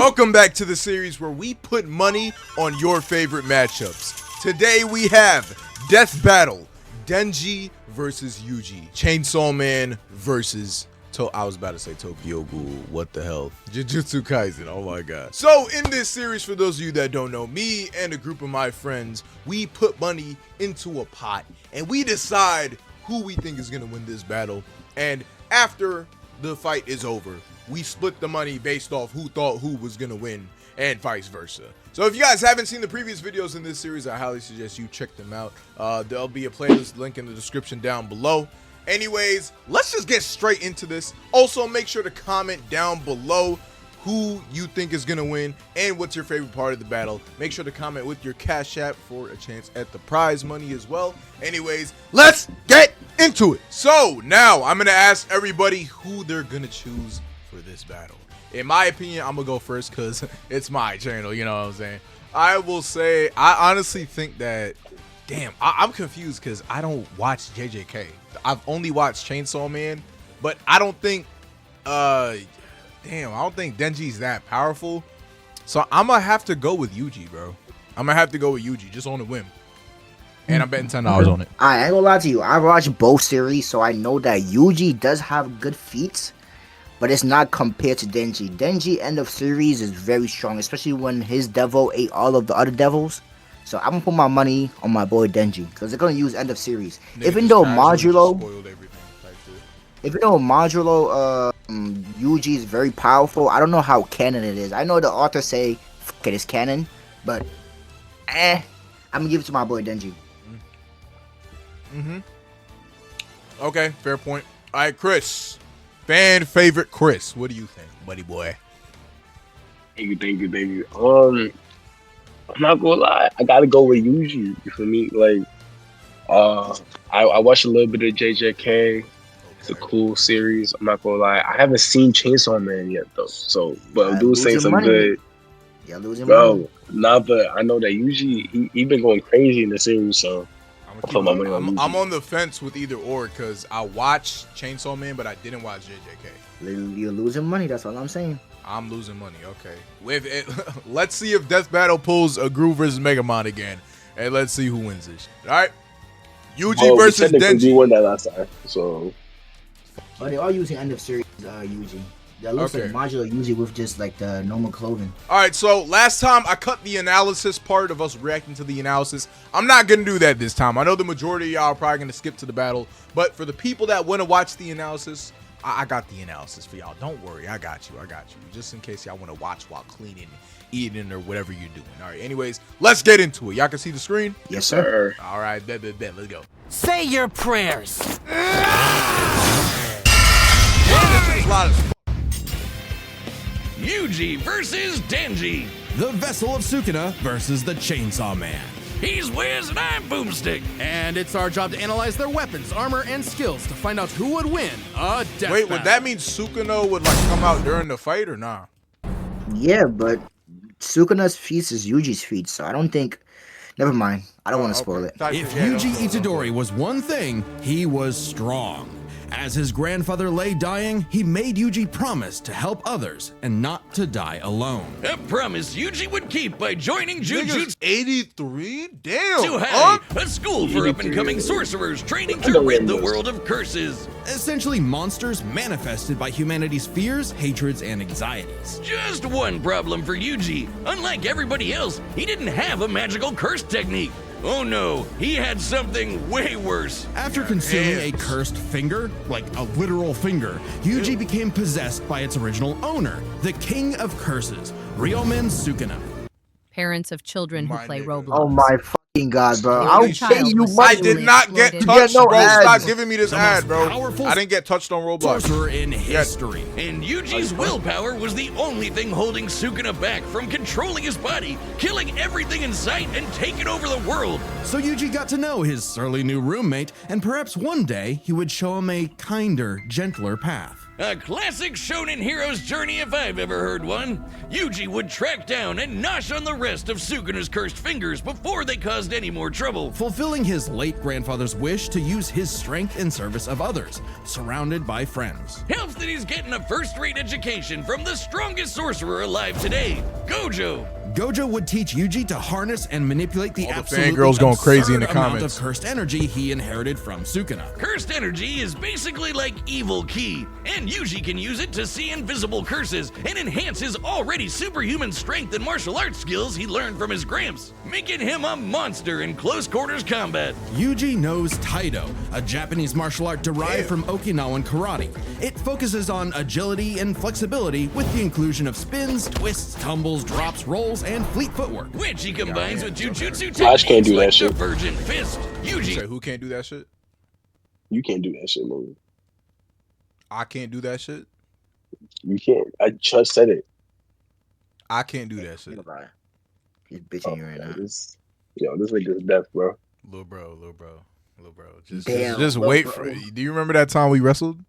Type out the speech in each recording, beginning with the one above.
Welcome back to the series where we put money on your favorite matchups. Today we have Death Battle, Denji versus Yuji, Chainsaw Man versus I was about to say Tokyo Ghoul, what the hell? Jujutsu Kaisen, oh my god. So in this series, for those of you that don't know, me and a group of my friends, we put money into a pot and we decide who we think is gonna win this battle. And after the fight is over, we split the money based off who thought who was gonna win and vice versa. So if you guys haven't seen the previous videos in this series, I highly suggest you check them out. There'll be a playlist link in the description down below. Anyways, let's just get straight into this. Also, make sure to comment down below who you think is gonna win and what's your favorite part of the battle. Make sure to comment with your Cash App for a chance at the prize money as well. Anyways, let's get into it. So now I'm gonna ask everybody who they're gonna choose for this battle. In my opinion, I'm gonna go first because it's my channel, you know what I'm saying? I will say, I honestly think that, damn, I'm confused because I don't watch JJK. I've only watched Chainsaw Man, but I don't think, I don't think Denji's that powerful. So I'm gonna have to go with Yuji, bro. I'm gonna have to go with Yuji just on a whim. And I'm betting $10 on it. I ain't gonna lie to you. I watched both series, so I know that Yuji does have good feats, but it's not compared to Denji. Denji end of series is very strong, especially when his devil ate all of the other devils. So I'm gonna put my money on my boy Denji because they're gonna use end of series. Even though Modulo, Yuji is very powerful, I don't know how canon it is. I know the author say fuck it, it's canon, but I'm gonna give it to my boy Denji. Okay, fair point. All right, Chris, fan favorite Chris, what do you think, buddy boy? Thank you. I'm not gonna lie, I gotta go with Yuji. For me, like, I watched a little bit of JJK. It's a cool series. I'm not gonna lie, I haven't seen Chainsaw Man yet though. So, but dude saying some good. Yeah, losing bro. Money. Nah, but I know that Yuji he been going crazy in the series. So I'm on the fence with either or because I watched Chainsaw Man, but I didn't watch JJK. You're losing money. That's all I'm saying. I'm losing money. Okay. Let's see if Death Battle pulls a Groove versus Megamon again, and let's see who wins this. All right. Yuji versus Denji. You won that last time, so. Oh, they are using end of series Yuji. That looks like modular Yuji with just like the normal clothing. All right. So last time I cut the analysis part of us reacting to the analysis. I'm not gonna do that this time. I know the majority of y'all are probably gonna skip to the battle, but for the people that want to watch the analysis, I got the analysis for y'all. Don't worry, I got you. Just in case y'all want to watch while cleaning, eating, or whatever you're doing. All right, anyways, let's get into it. Y'all can see the screen? Yes, sir. All right, bet. Let's go. Say your prayers. Yuji versus Denji. The Vessel of Sukuna versus the Chainsaw Man. He's Wiz and I'm Boomstick. And it's our job to analyze their weapons, armor, and skills to find out who would win a death battle. Would that mean Sukuna would like come out during the fight or nah? Yeah, but Sukuna's feats is Yuji's feats, so I don't think. Never mind. I don't want to spoil it. If Yuji Itadori was one thing, he was strong. As his grandfather lay dying, he made Yuji promise to help others and not to die alone. A promise Yuji would keep by joining Jujutsu 83? Damn! a school for up-and-coming sorcerers training to rid the world of curses. Essentially monsters manifested by humanity's fears, hatreds, and anxieties. Just one problem for Yuji. Unlike everybody else, he didn't have a magical curse technique. Oh no, he had something way worse. After consuming a cursed finger, like a literal finger, Yuji became possessed by its original owner, the King of Curses, Ryomen Sukuna. Parents of children who play Roblox. Oh my fucking god, bro! I'll pay you money. I did not get touched, bro. Stop giving me this ad, bro. I didn't get touched on Roblox. Sorcerer in history. And Yuji's willpower was the only thing holding Sukuna back from controlling his body, killing everything in sight, and taking over the world. So Yuji got to know his surly new roommate, and perhaps one day he would show him a kinder, gentler path. A classic shonen hero's journey if I've ever heard one. Yuji would track down and nosh on the rest of Sukuna's cursed fingers before they caused any more trouble. Fulfilling his late grandfather's wish to use his strength in service of others, surrounded by friends. Helps that he's getting a first-rate education from the strongest sorcerer alive today, Gojo. Gojo would teach Yuji to harness and manipulate the All the absolutely fangirls going crazy in the absurd amount comments. of cursed energy he inherited from Sukuna. Cursed energy is basically like evil ki, and Yuji can use it to see invisible curses and enhance his already superhuman strength and martial arts skills he learned from his gramps, making him a monster in close quarters combat. Yuji knows Taido, a Japanese martial art derived from Okinawan karate. It focuses on agility and flexibility with the inclusion of spins, twists, tumbles, drops, rolls, and fleet footwork. Which he combines with jutsu Flash can't techniques do that like shit. Divergent Fist. Yuji Say, who can't do that shit? You can't do that shit, man. I can't do that shit. You can't. I just said it. I can't do that shit. He's bitching you right now. This nigga's death, bro. Little bro. Just Damn, just little wait bro. for it. Do you remember that time we wrestled? Do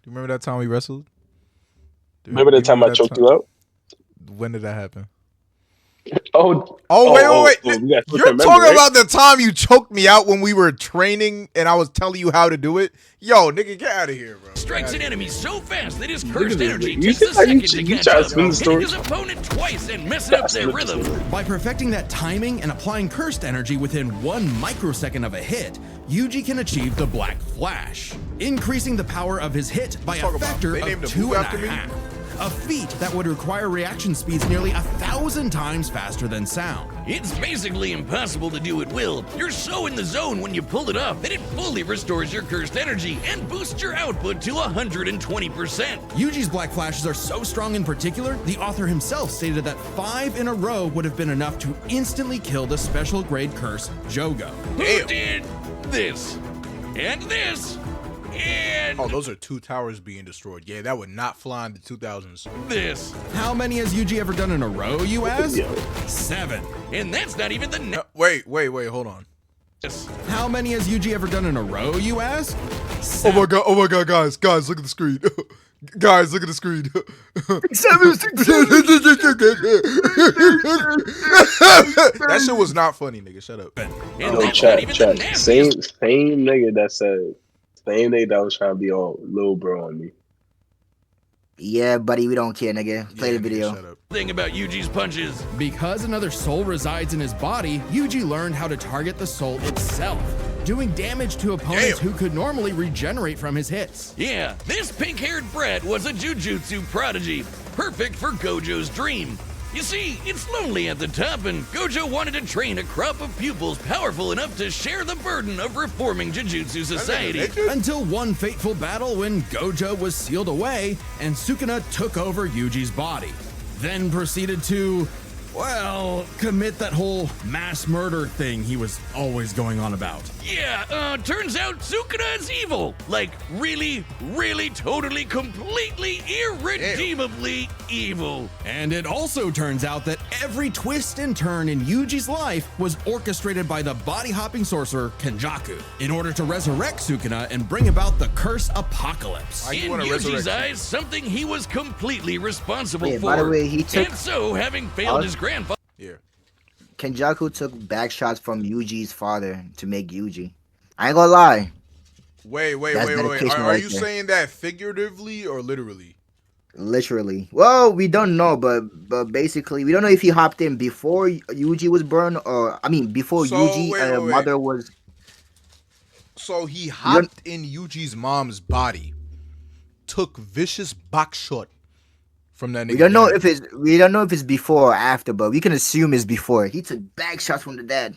you remember that time we wrestled? Remember the time I choked you out? When did that happen? Oh, Wait. you got to You're remember, talking right? about the time you choked me out when we were training and I was telling you how to do it? Yo, nigga, get out of here, bro. strikes Get an outta enemy so fast that his Look cursed at this energy nigga. takes You a try- you second to you catch try to up, spin the hitting story. his opponent twice and messing up their rhythm. By perfecting that timing and applying cursed energy within 1 microsecond of a hit, Yuji can achieve the Black Flash, increasing the power of his hit by Talk a about- factor they named of a move 2.5. after me? A feat that would require reaction speeds nearly 1,000 times faster than sound. It's basically impossible to do at will. You're so in the zone when you pull it off that it fully restores your cursed energy and boosts your output to 120%. Yuji's Black Flashes are so strong in particular, the author himself stated that 5 in a row would have been enough to instantly kill the special grade curse Jogo. Who did this? And this? And Oh, those are 2 towers being destroyed. Yeah, that would not fly in the 2000s. this. How many has Yuji ever done in a row, you ask? Yeah. 7. And that's not even the Wait, hold on. next. How many has Yuji ever done in a row, you ask? Oh my god, guys, look at the screen. Guys, look at the screen. That shit was not funny, nigga. Shut up. And Yo, that's not even the chat. Same nastiest nigga that said, same nigga that was trying to be all little bro on me. Yeah, buddy, we don't care, nigga. Play Yeah, the nigga, video. Shut up. thing about Yuji's punches. Because another soul resides in his body, Yuji learned how to target the soul itself, doing damage to opponents Damn. who could normally regenerate from his hits. Yeah, this pink-haired brat was a jujutsu prodigy, perfect for Gojo's dream. You see, it's lonely at the top, and Gojo wanted to train a crop of pupils powerful enough to share the burden of reforming Jujutsu society. Until one fateful battle when Gojo was sealed away and Sukuna took over Yuji's body. Then proceeded to, well, commit that whole mass murder thing he was always going on about. Yeah, turns out Sukuna is evil. Like, really, totally, completely, irredeemably evil. And it also turns out that every twist and turn in Yuji's life was orchestrated by the body-hopping sorcerer Kenjaku in order to resurrect Sukuna and bring about the curse apocalypse. Why you In wanna Yuji's resurrect eyes, something he was completely responsible Wait, for. by the way, he took- And so, having failed his grandfather. Yeah. Kenjaku took back shots from Yuji's father to make Yuji. I ain't gonna lie. Wait. That's dedication Are right you there. saying that figuratively or literally? Literally. Well, we don't know, but basically, we don't know if he hopped in before Yuji was born, or before So, Yuji wait. mother was. So he hopped in Yuji's mom's body, took vicious box shot from that nigga. We don't know dad. if it's before or after, but we can assume it's before. He took back shots from the dad.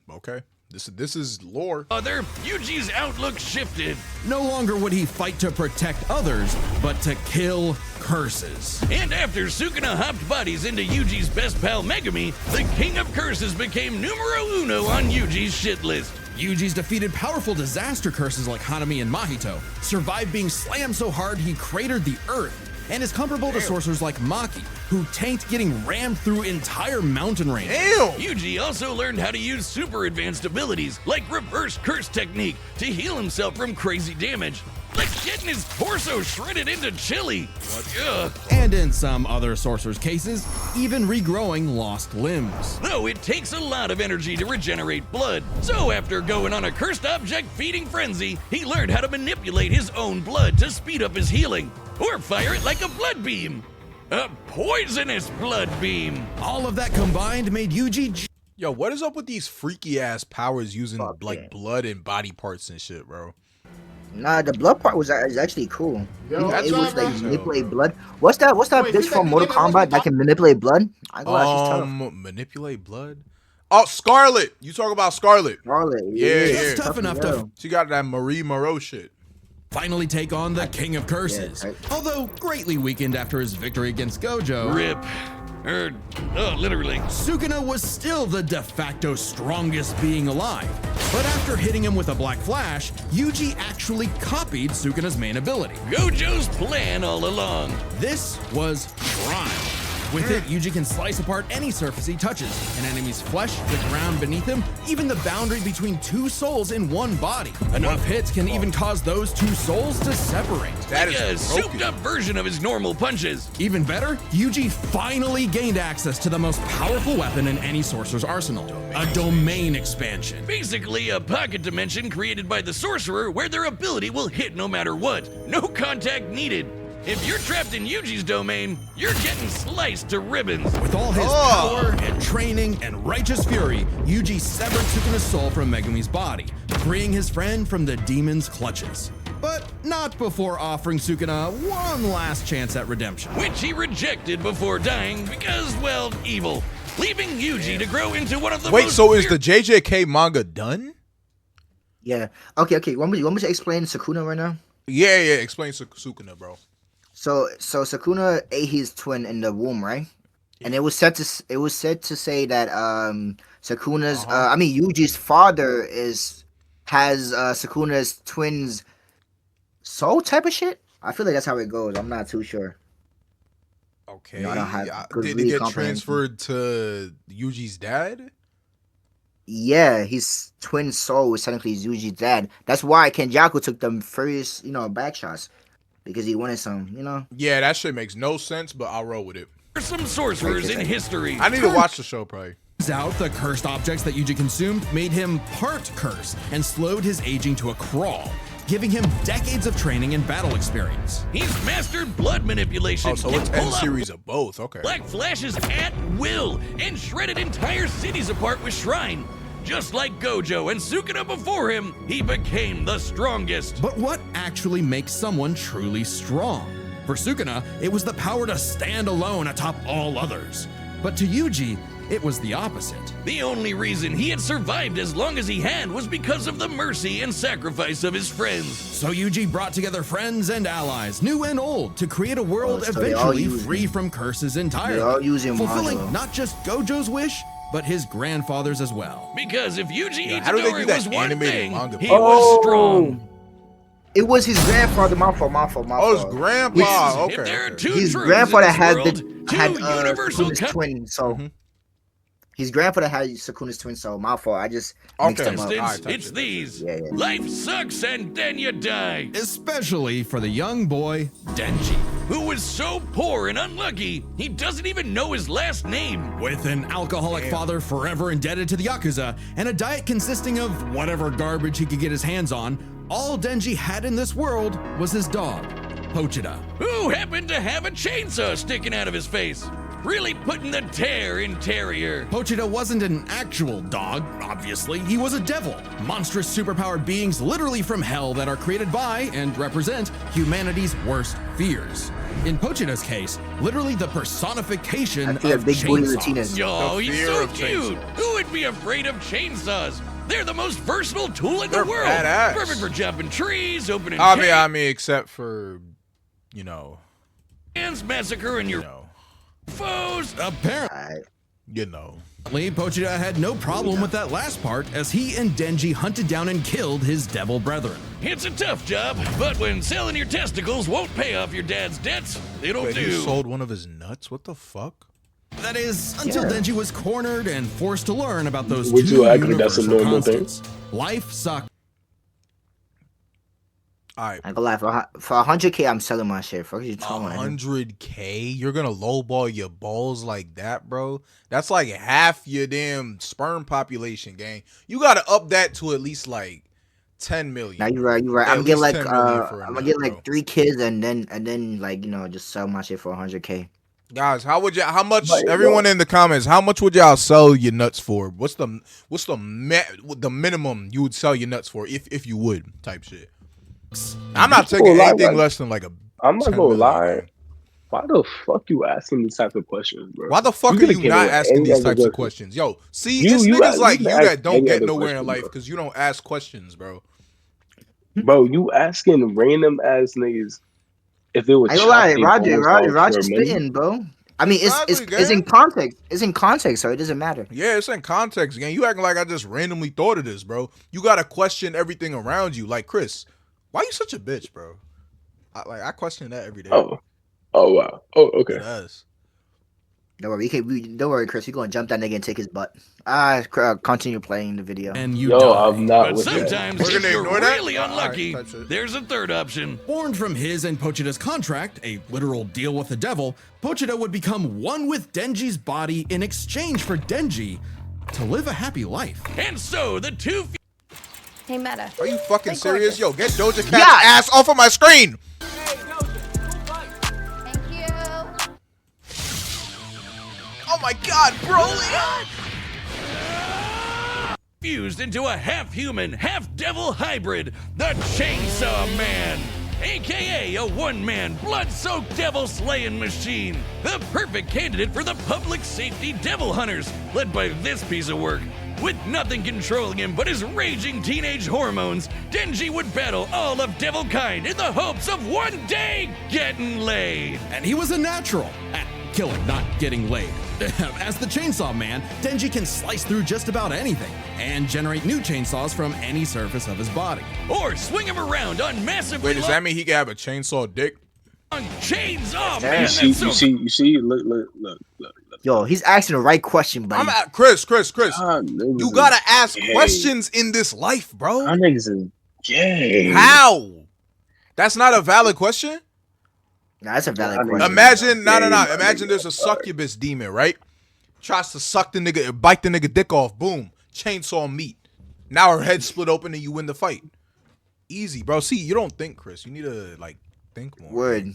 Okay. This is lore. Yuji's outlook shifted. No longer would he fight to protect others, but to kill curses. And after Sukuna hopped bodies into Yuji's best pal Megami, the king of curses became numero uno on Yuji's shit list. Yuji's defeated powerful disaster curses like Hanami and Mahito, survived being slammed so hard he cratered the earth, and is comparable to sorcerers like Maki, who tanked getting rammed through entire mountain ranges. Damn. Yuji also learned how to use super advanced abilities like reverse curse technique to heal himself from crazy damage. like getting his torso shredded into chili. Ugh. And in some other sorcerers' cases, even regrowing lost limbs. Though it takes a lot of energy to regenerate blood, so after going on a cursed object feeding frenzy, he learned how to manipulate his own blood to speed up his healing, or fire it like a blood beam. A poisonous blood beam. All of that combined made Yuji Yo, what is up with these freaky ass powers using like yeah. blood and body parts and shit, bro? Nah, the blood part is actually cool. Yo, that's It was what I'm like saying. manipulate blood. What's that Wait, bitch he from made- Mortal he made- what's Kombat the that can manipulate blood? I ain't gonna lie, she's tough. Manipulate blood? Oh, Scarlet. You talk about Scarlet. Scarlet, Yeah, just yeah. tough enough to She got that Marie Moreau shit. finally take on the King of Curses. Yeah, right. Although greatly weakened after his victory against Gojo, Rip. Literally. Sukuna was still the de facto strongest being alive. But after hitting him with a Black Flash, Yuji actually copied Sukuna's main ability. Gojo's plan all along. This was Shrine. With it, Yuji can slice apart any surface he touches, an enemy's flesh, the ground beneath him, even the boundary between two souls in one body. Enough hits can even cause those two souls to separate. That Like a is broken. souped-up version of his normal punches. Even better, Yuji finally gained access to the most powerful weapon in any sorcerer's arsenal, a domain expansion. Basically, a pocket dimension created by the sorcerer where their ability will hit no matter what. No contact needed. If you're trapped in Yuji's domain, you're getting sliced to ribbons. With all his power and training and righteous fury, Yuji severed Sukuna's soul from Megumi's body, freeing his friend from the demon's clutches. But not before offering Sukuna one last chance at redemption. Which he rejected before dying because, well, evil. Leaving Yuji to grow into one of the Wait, most so is the feared- JJK manga done? Yeah. Okay. You want me to explain Sukuna right now? Yeah. Explain Sukuna, bro. So Sukuna ate his twin in the womb, right? And it was said to say that Sukuna's Yuji's father has Sukuna's twin's soul type of shit. I feel like that's how it goes. I'm not too sure. Okay. No, I don't have good Did it read get comprehension. transferred to Yuji's dad? Yeah, his twin soul is technically Yuji's dad. That's why Kenjaku took them first, back shots. Because he wanted some, Yeah, that shit makes no sense, but I'll roll with it. some sorcerers in history. I need to watch the show, probably. Turns out the cursed objects that Yuji consumed made him part curse and slowed his aging to a crawl, giving him decades of training and battle experience. He's mastered blood manipulation. Oh, so can it's pull 10 out series of both. Okay. Black Flashes at will and shredded entire cities apart with Shrine. Just like Gojo and Sukuna before him, he became the strongest. But what actually makes someone truly strong? For Sukuna, it was the power to stand alone atop all others. But to Yuji, it was the opposite. The only reason he had survived as long as he had was because of the mercy and sacrifice of his friends. So Yuji brought together friends and allies, new and old, to create a world Oh, so they all eventually using- free from curses entirely. They're all using fulfilling Wano. not just Gojo's wish, but his grandfather's as well. Because if Yuji Yeah, how do they do Itadori that was one animated thing, manga? he Oh. was strong. It was his grandfather. My fault. Oh, his grandpa. If there are Okay. two His truths grandfather in this had world, the had universal Sukuna's twin soul. His grandfather had Sukuna's twin soul. My fault. I just mixed Okay. them up. instance, Alright, it's these. Yeah. Life sucks and then you die. Especially for the young boy, Denji. Who was so poor and unlucky, he doesn't even know his last name. With an alcoholic father forever indebted to the Yakuza, and a diet consisting of whatever garbage he could get his hands on, all Denji had in this world was his dog, Pochita. Who happened to have a chainsaw sticking out of his face. Really putting the tear in Terrier. Pochita wasn't an actual dog, obviously. He was a devil. Monstrous superpowered beings literally from hell that are created by and represent humanity's worst fears. In Pochita's case, literally the personification I of feel big booty chainsaws. Latinas. Yo, The he's fear so of cute. chainsaws. Who would be afraid of chainsaws? They're the most versatile tool in They're the world. badass. Perfect for jumping trees, opening I mean, except for, cans, massacring your foes. Apparently, Pochita had no problem with that last part, as he and Denji hunted down and killed his devil brethren. It's a tough job, but when selling your testicles won't pay off your dad's debts, it'll Wait, he do. sold one of his nuts? What the fuck? That is, until Denji was cornered and forced to learn about those Would two you act like that's a universal normal thing? constants. Life sucked. All right. I ain't gonna lie, for 100K, I'm selling my shit. Fuck you talking about? 100K? You're gonna lowball your balls like that, bro? That's like half your damn sperm population, gang. You gotta up that to at least like 10 million. Now you're right. You're right. At I'm gonna get least like 10 million for a I'm nut, gonna get bro. like 3 kids and then like just sell my shit for 100K. Guys, how much? Like, everyone in the comments, how much would y'all sell your nuts for? What's the minimum you would sell your nuts for if you would type shit? I'm not taking anything less than like a. I'm not 10 gonna million, lie. man. Why the fuck you asking these type of questions, bro? Why the fuck are could've you came not with asking any these other types of question. questions? Yo, see, You- it's you niggas ask- like you you ask that don't any get other nowhere in question, life bro. because you don't ask questions, bro. Bro, you asking random ass niggas if they would I ain't gonna chop lie, their balls off Roger for money? spitting, bro. I mean, it's Exactly, in gang. context. It's in context, so it doesn't matter. Yeah, it's in context, gang. You acting like I just randomly thought of this, bro. You gotta question everything around you. Like, Chris, why you such a bitch, bro? I question that every day. Oh wow. Oh, okay. It does. Don't worry, don't worry, Chris. We're gonna jump that nigga and take his butt. Continue playing the video. And you Yo, die. I'm not But with that. sometimes, We're if gonna you're ignore that? really All right, unlucky, type shit. there's a third option. Born from his and Pochita's contract, a literal deal with the devil, Pochita would become one with Denji's body in exchange for Denji to live a happy life. And so the two Hey, Meta. Are you fucking Hey, serious? gorgeous. Yo, get Doja Cat's ass off of my screen. Thank you. Oh my god, bro. fused into a half-human, half-devil hybrid, the Chainsaw Man, aka a one-man, blood-soaked devil-slaying machine, the perfect candidate for the public safety devil hunters, led by this piece of work. With nothing controlling him but his raging teenage hormones, Denji would battle all of devil kind in the hopes of one day getting laid. And he was a natural at killing, not getting laid. As the Chainsaw Man, Denji can slice through just about anything and generate new chainsaws from any surface of his body. Or swing him around on massively Wait, does that mean he can have a chainsaw dick? long chains. Oh, Damn. man, You see, that's so you see, look. Yo, he's asking the right question, buddy. I'm at Chris. God, You gotta ask questions in this life, bro. Y'all niggas is gay. How? That's not a valid question. Nah, that's a valid I mean, question. Imagine, no. Yeah, Imagine there's a succubus demon, right? Tries to suck the nigga, bite the nigga dick off. Boom, chainsaw meat. Now her head split open and you win the fight. Easy, bro. See, you don't think, Chris. You need to like think more. Word.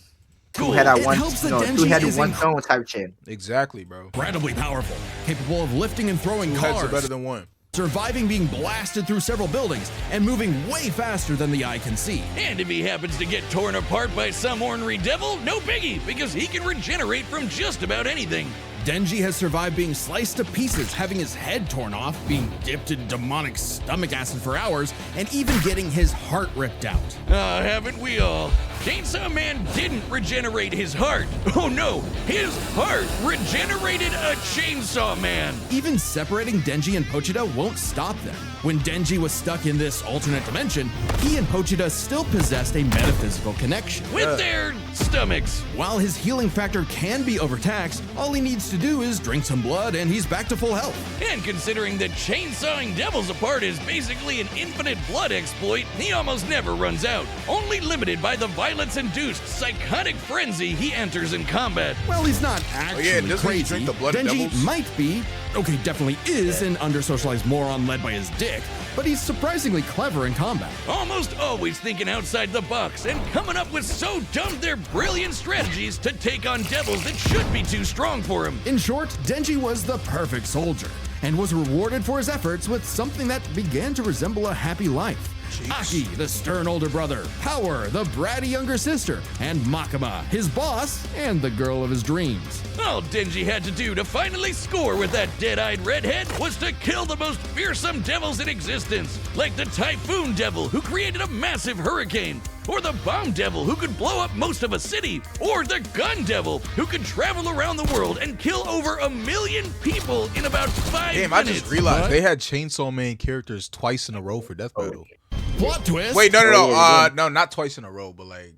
Cool. Two head at It one, helps that no, Denji two head is one stone type shit. Exactly, bro. Incredibly powerful, capable of lifting and throwing Two heads are cars, better than one. surviving being blasted through several buildings, and moving way faster than the eye can see. And if he happens to get torn apart by some ornery devil, no biggie, because he can regenerate from just about anything. Denji has survived being sliced to pieces, having his head torn off, being dipped in demonic stomach acid for hours, and even getting his heart ripped out. Haven't we all? Chainsaw Man didn't regenerate his heart. Oh no, his heart regenerated a Chainsaw Man. Even separating Denji and Pochita won't stop them. When Denji was stuck in this alternate dimension, he and Pochita still possessed a metaphysical connection. With their stomachs. While his healing factor can be overtaxed, all he needs to do is drink some blood and he's back to full health. And considering that chainsawing devils apart is basically an infinite blood exploit, he almost never runs out, only limited by the violence-induced psychotic frenzy he enters in combat. Well, he's not actually doesn't he crazy. drink the blood of Denji devils? might be, okay, definitely is an under-socialized moron led by his dick, but he's surprisingly clever in combat. Almost always thinking outside the box and coming up with so dumb they're brilliant strategies to take on devils that should be too strong for him. In short, Denji was the perfect soldier and was rewarded for his efforts with something that began to resemble a happy life. Aki, the stern older brother, Power, the bratty younger sister, and Makima, his boss and the girl of his dreams. All Denji had to do to finally score with that dead-eyed redhead was to kill the most fearsome devils in existence, like the Typhoon Devil who created a massive hurricane, or the Bomb Devil who could blow up most of a city, or the Gun Devil who could travel around the world and kill over 1 million people in about 5 Damn, minutes. I just realized What? they had Chainsaw Man characters twice in a row for Death Battle. Plot twist. Wait, no. yeah. No, not twice in a row, but like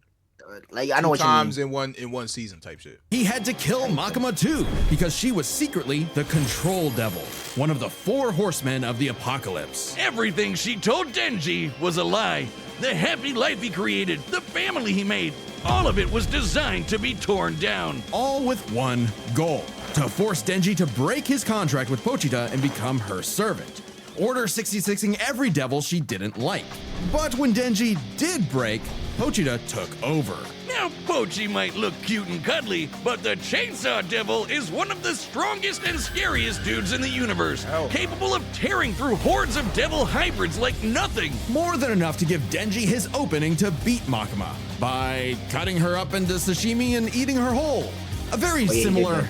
Like I know two what you times mean. in one season type shit. He had to kill Makima too, because she was secretly the Control Devil, one of the 4 horsemen of the apocalypse. Everything she told Denji was a lie. The happy life he created, the family he made, all of it was designed to be torn down. All with one goal: to force Denji to break his contract with Pochita and become her servant. Order 66ing every devil she didn't like. But when Denji did break, Pochita took over. Now, Pochi might look cute and cuddly, but the Chainsaw Devil is one of the strongest and scariest dudes in the universe, capable of tearing through hordes of devil hybrids like nothing. More than enough to give Denji his opening to beat Makima by cutting her up into sashimi and eating her whole. A very similar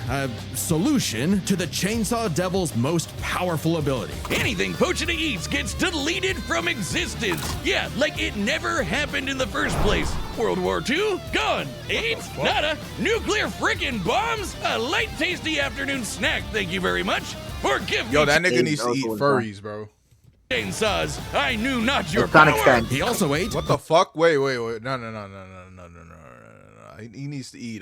solution to the Chainsaw Devil's most powerful ability. Anything Pochita eats gets deleted from existence. Yeah, like it never happened in the first place. World War II? Gone. AIDS? Nada. Nuclear frickin' bombs? A light, tasty afternoon snack, thank you very much. Forgive me. Yo, that nigga needs to eat furries, bro. Chainsaws, I knew not your power. He also ate. What the fuck? Wait. No. He needs to eat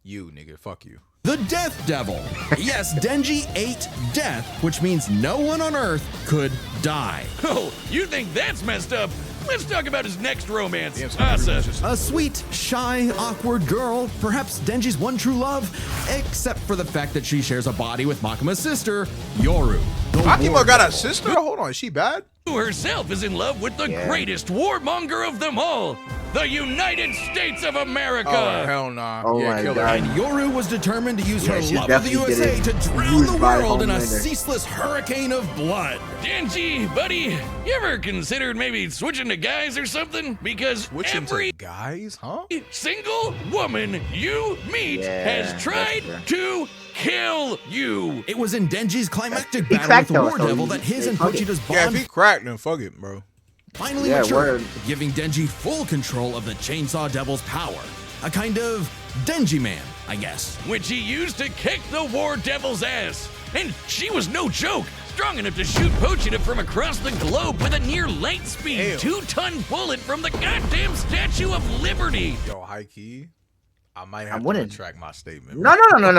you, nigga. Fuck you. The Death Devil. Yes, Denji ate death, which means no one on Earth could die. Oh, you think that's messed up? Let's talk about his next romance, Asa. A sweet, shy, awkward girl, perhaps Denji's one true love, except for the fact that she shares a body with Makima's sister, Yoru. Makima got a sister? Hold on, is she bad? Who herself is in love with the greatest warmonger of them all, the United States of America. Oh, hell nah. Oh yeah, my kill her. God. And Yoru was determined to use her she love of the definitely USA did to it. drown Used the by world in a Homelander. ceaseless hurricane of blood. Denji, buddy, you ever considered maybe switching to guys or something? Because Switching every to guys, huh? single woman you meet has tried to kill you. It was in Denji's climactic He battle with cracked the though, War so Devil he- that his yeah, and fuck it. Pochita's Yeah, if bond he cracked, then fuck it, bro. finally Yeah, matured, word. giving Denji full control of the Chainsaw Devil's power. A kind of Denji man, I guess. Which he used to kick the War Devil's ass. And she was no joke. Strong enough to shoot Pochita from across the globe with a near light speed, Damn. 2-ton bullet from the goddamn Statue of Liberty. Yo, high key, I might have to winning. retract my statement. No.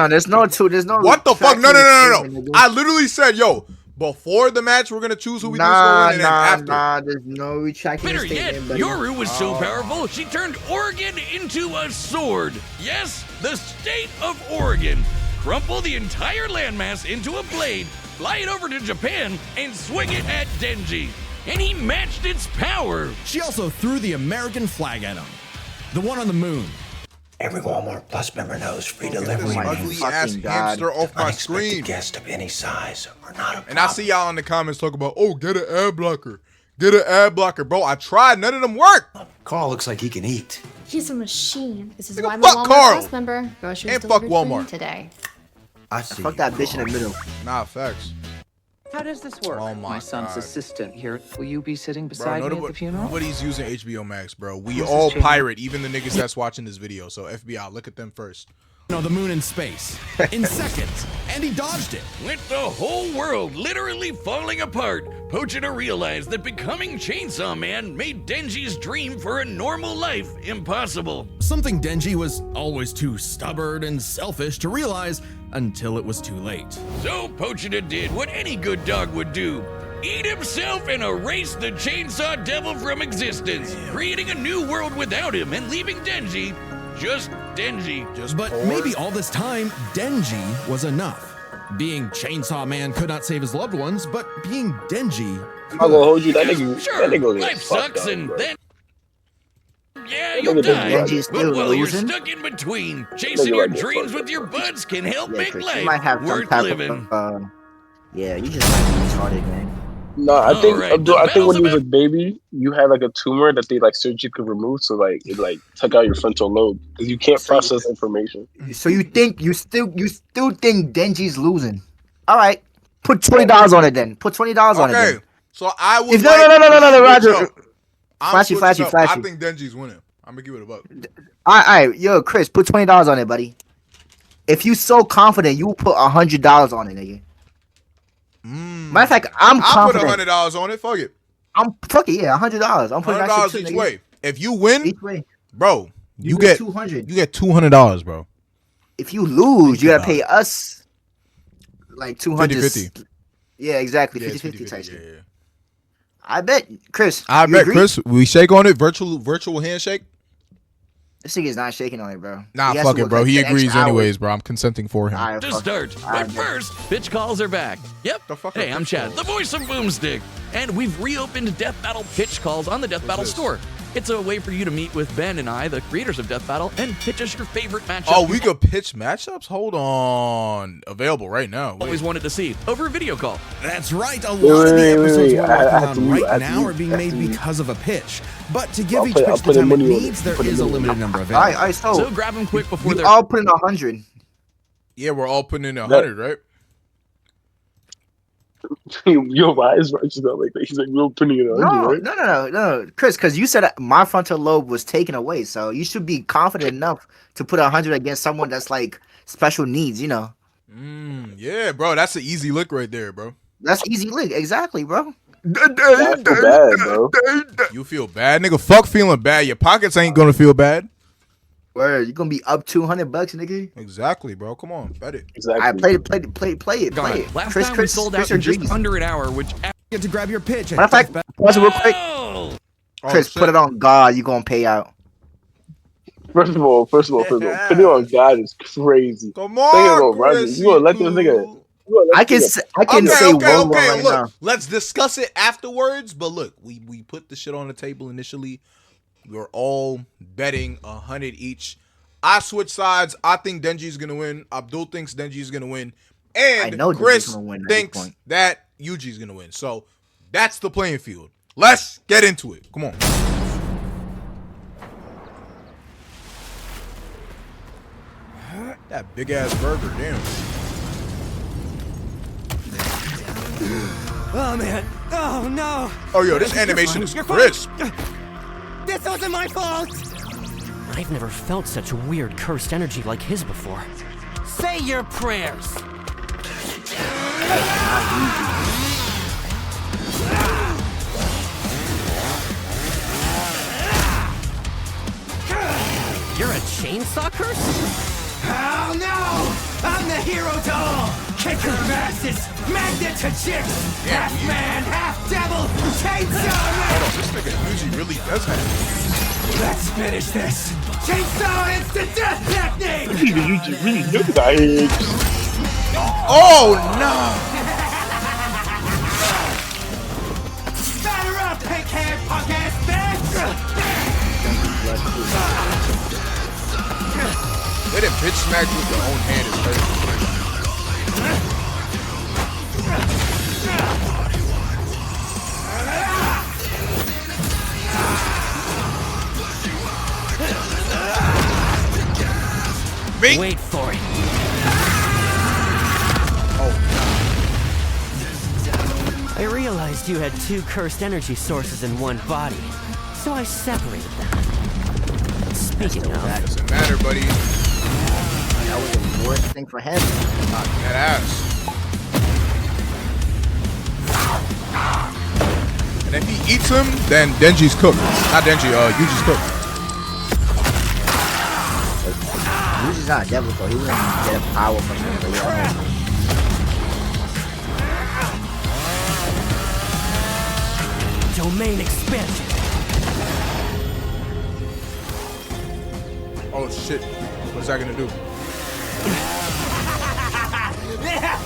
There's no two. There's no. What the fuck? No. retracting I literally said, yo, before the match, we're gonna choose who we think is Nah, gonna win, and then after. nah. There's no retracting. Better the yet, statement, buddy. Yoru was so powerful, she turned Oregon into a sword. Yes, the state of Oregon. Crumple the entire landmass into a blade, fly it over to Japan, and swing it at Denji. And he matched its power. She also threw the American flag at him. The one on the moon. Every Walmart Plus member knows free Get delivery this my ugly means ass fucking God. hamster off my unexpected screen. guests of any size are not a problem. And I see y'all in the comments talk about, oh, get an ad blocker. Get an ad blocker. Bro, I tried. None of them work. Carl looks like he can eat. He's a machine. This is Nigga, why I'm a fuck Walmart Carl. Plus member. Groceries And fuck delivered for you Walmart. today. I see. Fuck that bitch in the middle. Nah, facts. How does this work? Oh my son's God. assistant here. Will you be sitting Bro, beside me at the funeral? nobody's using HBO Max, bro. We all pirate, even the niggas that's watching this video. So FBI, look at them first. No, the moon in space. In seconds. And he dodged it. With the whole world literally falling apart, Pochita realized that becoming Chainsaw Man made Denji's dream for a normal life impossible. Something Denji was always too stubborn and selfish to realize until it was too late. So Pochita did what any good dog would do. Eat himself and erase the Chainsaw Devil from existence, creating a new world without him and leaving Denji just Denji. But maybe all this time, Denji was enough. Being Chainsaw Man could not save his loved ones, but being Denji I'm not gonna hold you. That nigga, Sure, that nigga life gets fucked sucks up, and bro. then... Yeah, That you'll nigga just die. Denji's But still while you're losing. stuck in between, chasing Nigga your like this dreams fucked with your buds can help Yeah, make Chris, life you might have some worth type living. of. Yeah, you just might be retarded, man. No, I think Alright, Abdul, the I think when battle's you was a about- baby, you had like a tumor that they like surgically removed, so like it like took out your frontal lobe because you can't So you- process information. So you still think Denji's losing? All right, put $20 on it then. Put $20 on it. Okay, Then. so I would. If, no, like no, no, no, no, no, to Roger. switch up. I'm Flashy, switching flashy, up. I flashy. think Denji's winning. I'm gonna give it a buck. All right, yo, Chris, put $20 on it, buddy. If you so confident, you will put $100 on it, nigga. Matter of fact, I'm I'll put confident. $100 on it. Fuck it. Fuck it, yeah, $100. I'm putting that $100 shit each too, nigga. way. If you win, Each way. bro, you get get 200. You get $200, bro. If you lose, you gotta about pay us like 200. 50-50. Yeah, exactly. Yeah, it's 50-50 type 50-50, shit. yeah. I bet, Chris. I you bet, agree? Chris. We shake on it. Virtual handshake. This nigga's not shaking on it, bro. Nah, He has fuck to it, work bro. like He 10 extra agrees hours. anyways, bro. I'm consenting for him. Alright, To fuck. start, Alright, but bro. first, pitch calls are back. Yep. The fuck are Hey, I'm pitch Chad, calls? the voice of Boomstick, and we've reopened Death Battle pitch calls on the Death Battle this? store. It's a way for you to meet with Ben and I, the creators of Death Battle, and pitch us your favorite matchup. Oh, we could pitch matchups? Hold on. Available right now. Wait. always wanted to see over a video call. That's right. A lot of the episodes we're I working have to on mute, I right have to now mute, are being I have to made mute. because of a pitch. But to give I'll each put- pitch I'll the put in time it money on needs, it. there Put in is a money on limited it. number of All right, available. all right. So, So grab them quick before we they're all put in 100. Yeah, we're all putting in 100, right? Yo, why is Righteous not like that? He's like, we're putting it on No, right? no, Chris, because you said my frontal lobe was taken away, so you should be confident enough to put 100 against someone that's like special needs. You know, Yeah, bro. That's an easy lick right there, bro. that's easy lick. Exactly, bro. I feel bad, bro. You feel bad, nigga. Fuck feeling bad. Your pockets ain't gonna feel bad. Word, you gonna be up $200, nigga. Exactly, bro. Come on, bet it. Exactly. I play it. gone. Last Chris, time Chris, we sold out Chris, in just agrees. under an hour, which. Get to grab your pitch. at Matter of fact, Death pause it real quick. Oh! Chris, shit. put it on God. You gonna pay out. First of all, putting it on God is crazy. Come Second of all, on, Roger, Chris. you gonna let this nigga? You gonna let I can this I can say one more right Look, now. let's discuss it afterwards. But look, we put the shit on the table initially. We're all betting 100 each. I switch sides. I think Denji's gonna win. Abdul thinks Denji's gonna win, and I know Denji's Chris gonna win at this thinks point. that Yuji's gonna win. So that's the playing field. Let's get into it. Come on. That big ass burger, damn. Oh man. Oh no. Oh yo, this animation is crisp. This wasn't my fault. I've never felt such weird cursed energy like his before. Say your prayers. You're a chainsaw curse? Oh no! I'm the hero doll! Kicker of asses! Magnet to chicks! Half man, half devil! Chainsaw man! Hold on, this nigga Yuji really does have it. Let's finish this! Chainsaw instant death technique! You really know that. Oh no! Batter up, pink hair, punk ass bitch! They didn't bitch smack with their own hand is crazy. Me? Wait for it. I realized you had two cursed energy sources in one body, so I separated them. Speaking of, Doesn't matter, buddy. That was the worst thing for him. Not that ass. And if he eats him, then Denji's cooked. Not Denji, Yuji's cooked. Yuji's not a devil, so he wouldn't get a power from him. But yeah. domain expansion. Oh shit. What's that gonna do?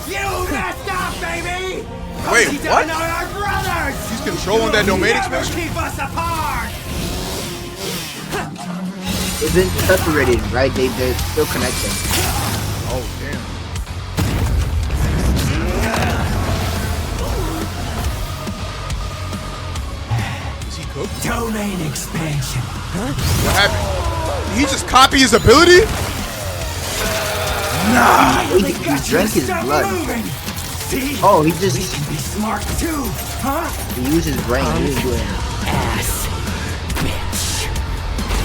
You messed up, baby! Wait, We what? don't know our brothers! He's controlling that domain Never expansion? keep us apart! They've been separated, right? They're still connected. Oh damn. Is he cooked? Domain expansion. What happened? Did he just copy his ability? He drank his blood. See? Oh, he just We can be smart too, huh? he used his brain. He didn't do anything. Ass. Bitch.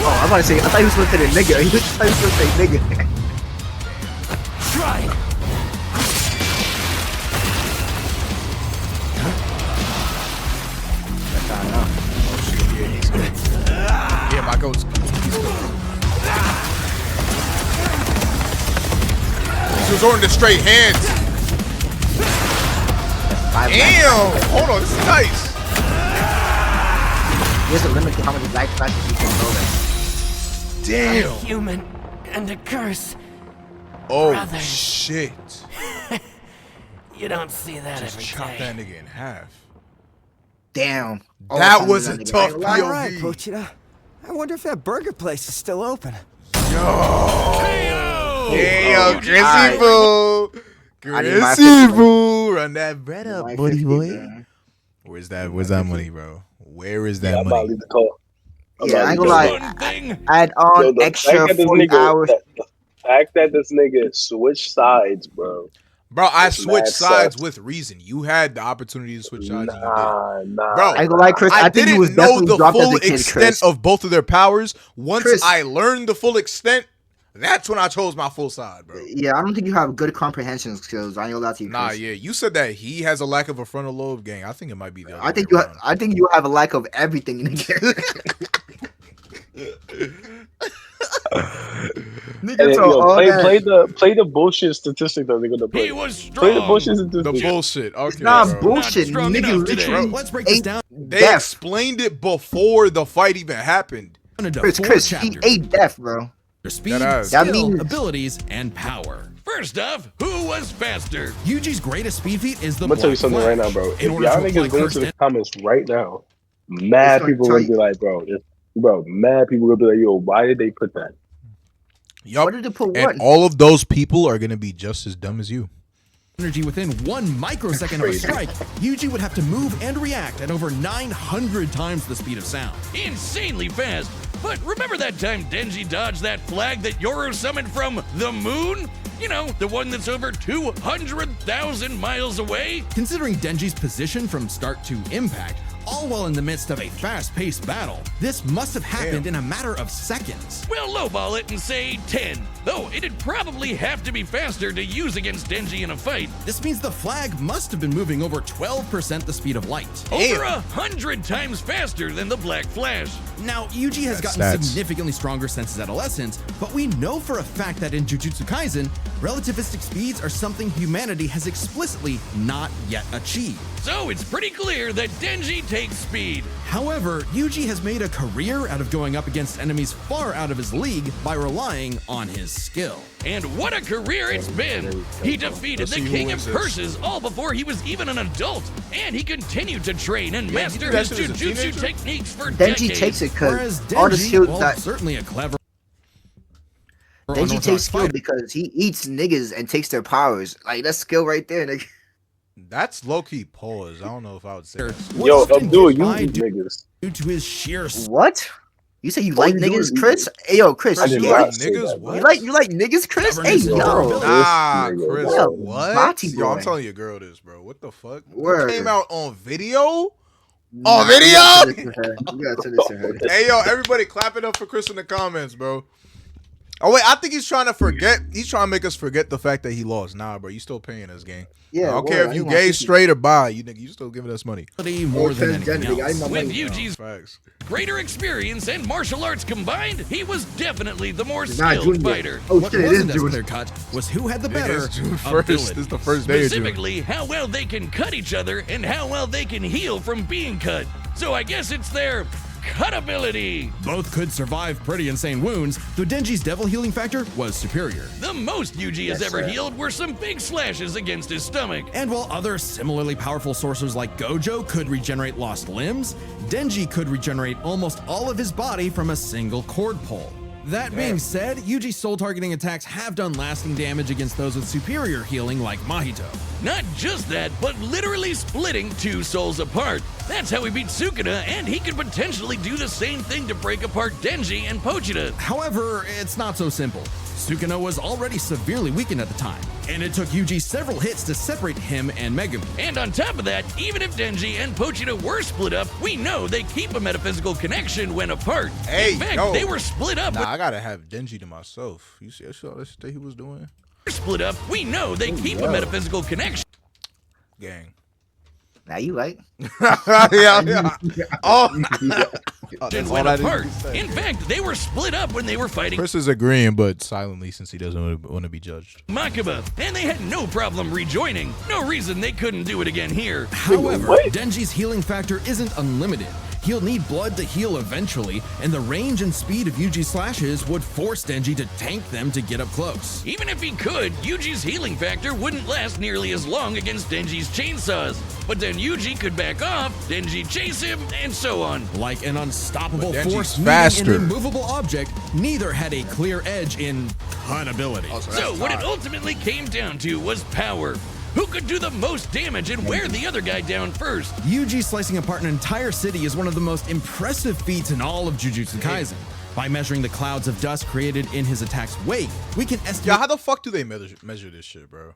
Oh, I'm about to say. I thought he was supposed to say nigga. He was supposed to say nigga. Try it. Yeah, my goat's He's resorting to straight hands. Damn! Hold on, this is nice. There's a limit to how many life flashes you can throw there. Damn. A human and a curse. Oh Brothers. shit. You don't see that Just every chop day. that nigga in half. Damn. Oh, That I'm was gonna a do tough that nigga. All right, POV. Pochita. I wonder if that burger place is still open. Hey yo, Alright. Chrissy Boo. I need my Chrissy 50, Boo. Run that bread up, My buddy 50, boy. man. Where's that money, bro? Where is Yeah, that I'm about to money? leave the call. Yeah, I ain't gonna about to lie. leave One thing. Add the- on Yo, the extra fact that this 40 nigga, hours. the fact that this nigga switched sides, bro. Bro, I It's switched mad sides sus. with reason. You had the opportunity to switch sides and you did it. Nah. Bro, I ain't gonna lie, Chris. I think he was didn't know definitely the dropped as full a kid, extent Chris. of both of their powers. Once Chris. I learned the full extent, that's when I chose my full side, bro. Yeah, I don't think you have good comprehension skills. I ain't gonna lie to you, Chris. Nah, yeah, you said that he has a lack of a frontal lobe, gang. I think it might be the other I think way you. around. I think you have a lack of everything in the game. Hey, Niggas are yo, all that. play the bullshit statistic that they're gonna play. He was Play the strong. bullshit The statistic. bullshit. Okay, It's not bro. bullshit. Not strong Nigga enough today. literally Let's break this ate down. They death. explained it before the fight even happened. Into Chris, 4 Chris, he chapters. ate death, bro. Their speed, That skill, means- abilities, and power. First off, who was faster? Yuji's greatest speed feat is the I'm gonna tell you Black something Flash. right now, bro. In If order y'all to niggas apply go curse into the comments right now, mad gonna people tell gonna be like, mad people gonna be like, yo, why did they put that? Yup. What did they put? And What? all of those people are gonna be just as dumb as you. energy within 1 microsecond of a Crazy. strike, Yuji would have to move and react at over 900 times the speed of sound. Insanely fast. But remember that time Denji dodged that flag that Yoru summoned from the moon? You know, the one that's over 200,000 miles away? Considering Denji's position from start to impact, all while in the midst of a fast-paced battle, this must have happened in a matter of seconds. We'll lowball it and say 10. Though it'd probably have to be faster to use against Denji in a fight. This means the flag must have been moving over 12% the speed of light. Over 100 times faster than the Black Flash. Now, Yuji has That's gotten stats. significantly stronger since his adolescence, but we know for a fact that in Jujutsu Kaisen, relativistic speeds are something humanity has explicitly not yet achieved. So it's pretty clear that Denji takes speed. However, Yuji has made a career out of going up against enemies far out of his league by relying on his skill. And what a career it's been! He defeated Let's the see who King of wins this. Curses all before he was even an adult, and he continued to train and Yeah, he master did that his shit as a jujutsu teenager? techniques for Denji decades. takes it Whereas because all the Denji, skills while that certainly a clever Denji unorthodox takes skill fighter, because he eats niggas and takes their powers. Like that's skill right there, nigga. That's low key pause. I don't know if I would say that. would Yo, often Abdul, get you by these niggas. due to his sheer What? You say you All like you do niggas, is eat. Chris? Hey yo, Chris. I did You yeah, like not say niggas? that, What? you like niggas, Chris? Hey Stubbornness and yo. durability. Nah, This Chris, nigga, what? Bati Yo, I'm boy. telling your girl this, bro. What the fuck? Word. It came out on video? Nah, On video? You gotta send this to her. You gotta send this to her. Hey, yo, everybody clap it up for Chris in the comments, bro. Oh, wait, I think he's trying to forget. He's trying to make us forget the fact that he lost. Nah, bro, you still paying us, gang. Yeah, I don't word, care I if you ain't gay, want straight, or bi. You nigga, you still giving us money. more than transgender, anything nigga. I else. know With money. Yuji's Facts. greater experience and martial arts combined, he was definitely the more It's not skilled Junior. fighter. Oh What shit, it is wasn't as June. clear cut was who had the It better is June 1st. This is the first day of June. Specifically, how well they can cut each other and how well they can heal from being cut. So I guess it's their cut ability. Both could survive pretty insane wounds, though Denji's devil healing factor was superior. The most Yuji has Yes, ever sir. healed were some big slashes against his stomach. And while other similarly powerful sorcerers like Gojo could regenerate lost limbs, Denji could regenerate almost all of his body from a single cord pull. That being said, Yuji's soul targeting attacks have done lasting damage against those with superior healing like Mahito. Not just that, but literally splitting two souls apart. That's how he beat Sukuna, and he could potentially do the same thing to break apart Denji and Pochita. However, it's not so simple. Sukuna was already severely weakened at the time, and it took Yuji several hits to separate him and Megumi. And on top of that, even if Denji and Pochita were split up, we know they keep a metaphysical connection when apart. Hey, In fact, yo. they were split up. Nah, I gotta have Denji to myself. You see all this shit he was doing? Split up. We know they keep a metaphysical connection. Gang. Now you like. yeah. Oh. And when apart. In fact, they were split up when they were fighting Chris is agreeing, but silently since he doesn't want to be judged. Makaba, and they had no problem rejoining. No reason they couldn't do it again here. However, Denji's healing factor isn't unlimited. He'll need blood to heal eventually, and the range and speed of Yuji's slashes would force Denji to tank them to get up close. Even if he could, Yuji's healing factor wouldn't last nearly as long against Denji's chainsaws. But then Yuji could back off, Denji chase him, and so on. Like an unstoppable force faster. meeting an immovable object, neither had a clear edge in cut ability. So what it ultimately came down to was power. Who could do the most damage and wear the other guy down first? Yuji slicing apart an entire city is one of the most impressive feats in all of Jujutsu Kaisen. By measuring the clouds of dust created in his attack's wake, we can estimate— Yeah, how the fuck do they measure this shit, bro?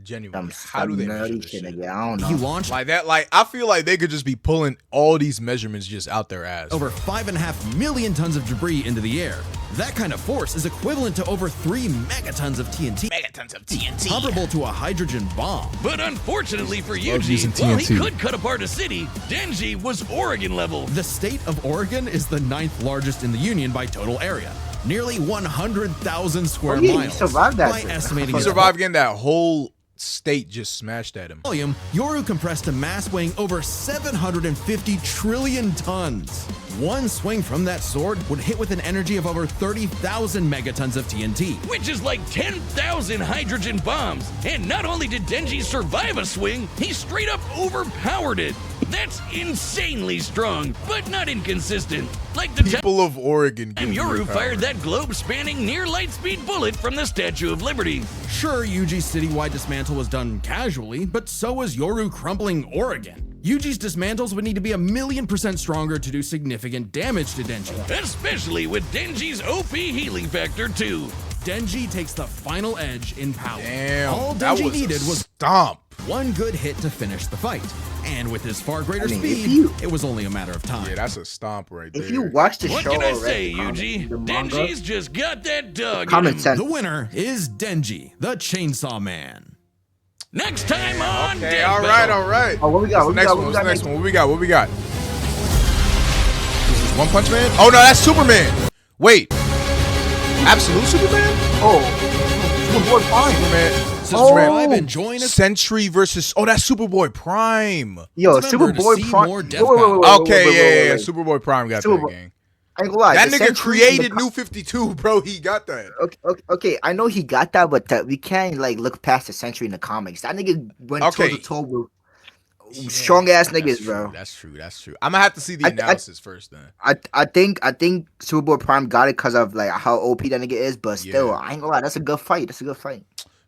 Genuinely, how do they measure this shit? I don't know. He launched like that. Like, I feel like they could just be pulling all these measurements just out their ass. over 5.5 million tons of debris into the air. That kind of force is equivalent to over 3 megatons of TNT. Megatons of TNT. Comparable to a hydrogen bomb. But unfortunately for using Yuji, while he TNT. could cut apart a city, Denji was Oregon level. The state of Oregon is the 9th largest in the Union by total area. Nearly 100,000 square Oh, yeah, he miles. survived that By shit. estimating He his survived getting that whole state just smashed at him. volume, Yoru compressed a mass weighing over 750 trillion tons. One swing from that sword would hit with an energy of over 30,000 megatons of TNT. Which is like 10,000 hydrogen bombs. And not only did Denji survive a swing, he straight up overpowered it. That's insanely strong, but not inconsistent. Like the People of Oregon. time give me Yoru power. fired that globe-spanning near-light-speed bullet from the Statue of Liberty. Sure, Yuji's citywide dismantle was done casually, but so was Yoru crumpling Oregon. Yuji's dismantles would need to be 1,000,000% stronger to do significant damage to Denji. Especially with Denji's OP healing factor too. Denji takes the final edge in power. Damn, All that Denji was a needed was stomp. one good hit to finish the fight. And with his far greater I mean, if speed, you- it was only a matter of time. Yeah, that's a stomp right there. If you watch the What show can I already, say, Yuji? the manga, Denji's just got that dog in common him. sense. The winner is Denji, the Chainsaw Man. Next time on Okay, Death all right, Battle. all right. Oh, what we got? What's What the we next got? one? What we What's the got next next? one? What we got? What we got? This is One Punch Man? Oh no, that's Superman. Wait, Absolute Superman? Oh, Superboy Prime. Superman. Subscribe and join us. Sentry versus. Oh, that's Superboy Prime. Yo, Remember to Superboy see Prime. more Wait, Death wait, wait, Battle. wait, wait, Okay, wait, yeah, wait, yeah. wait. Superboy Prime got Superboy- that gang. I ain't gonna lie. That the nigga Sentry created and the- New 52, bro. He got that. Okay, I know he got that, but we can't like look past the Sentry in the comics. That nigga went Okay. toe to toe with strong ass niggas, That's bro. true, That's true. I'm gonna have to see the analysis first then. I think Superboy Prime got it because of like how OP that nigga is, but still, Yeah. I ain't gonna lie. That's a good fight.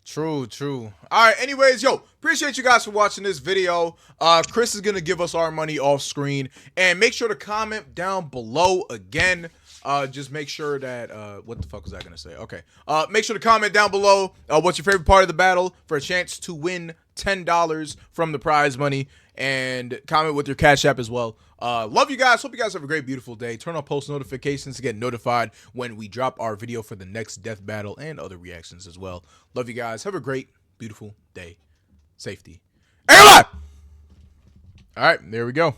True. All right, anyways, yo, appreciate you guys for watching this video. Chris is going to give us our money off screen. And make sure to comment down below again. Just make sure that, what the fuck was I going to say? Okay. Make sure to comment down below what's your favorite part of the battle for a chance to win $10 from the prize money. And comment with your Cash App as well. Love you guys. Hope you guys have a great, beautiful day. Turn on post notifications to get notified when we drop our video for the next death battle and other reactions as well. Love you guys. Have a great, beautiful day. Safety. Hey, alive! All right, there we go.